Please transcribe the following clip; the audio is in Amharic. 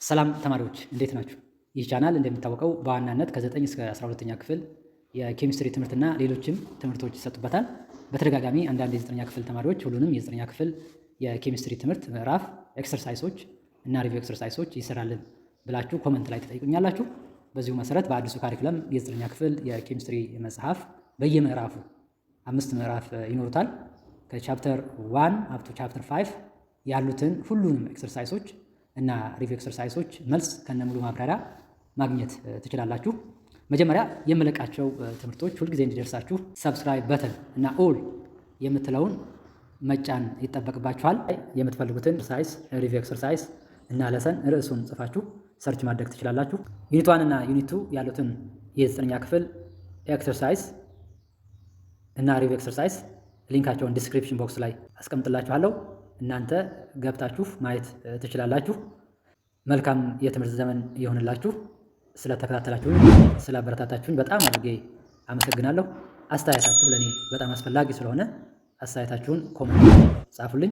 ሰላም ተማሪዎች እንዴት ናችሁ? ይህ ቻናል እንደሚታወቀው በዋናነት ከ9 እስከ 12ኛ ክፍል የኬሚስትሪ ትምህርትና ሌሎችም ትምህርቶች ይሰጡበታል። በተደጋጋሚ አንዳንድ የ9ኛ ክፍል ተማሪዎች ሁሉንም የ9ኛ ክፍል የኬሚስትሪ ትምህርት ምዕራፍ ኤክሰርሳይሶች እና ሪቪው ኤክሰርሳይሶች ይሰራልን ብላችሁ ኮመንት ላይ ትጠይቁኛላችሁ። በዚሁ መሰረት በአዲሱ ካሪኩለም የ9ኛ ክፍል የኬሚስትሪ መጽሐፍ በየምዕራፉ 5 ምዕራፍ ይኖሩታል። ከቻፕተር 1 አፕቱ ቻፕተር 5 ያሉትን ሁሉንም ኤክሰርሳይሶች እና ሪቪው ኤክሰርሳይሶች መልስ ከነሙሉ ማብራሪያ ማግኘት ትችላላችሁ። መጀመሪያ የምለቃቸው ትምህርቶች ሁልጊዜ እንዲደርሳችሁ ሰብስክራይብ በተን እና ኦል የምትለውን መጫን ይጠበቅባችኋል። የምትፈልጉትን ኤክሰርሳይዝ፣ ሪቪው ኤክሰርሳይዝ እና ለሰን ርዕሱን ጽፋችሁ ሰርች ማድረግ ትችላላችሁ። ዩኒት 1 እና ዩኒት 2 ያሉትን የ9ኛ ክፍል ኤክሰርሳይዝ እና ሪቪው ኤክሰርሳይዝ ሊንካቸውን ዲስክሪፕሽን ቦክስ ላይ አስቀምጥላችኋለሁ። እናንተ ገብታችሁ ማየት ትችላላችሁ። መልካም የትምህርት ዘመን ይሆንላችሁ። ስለተከታተላችሁን፣ ስላበረታታችሁን በጣም አድርጌ አመሰግናለሁ። አስተያየታችሁ ለእኔ በጣም አስፈላጊ ስለሆነ አስተያየታችሁን ኮሜንት ጻፉልኝ።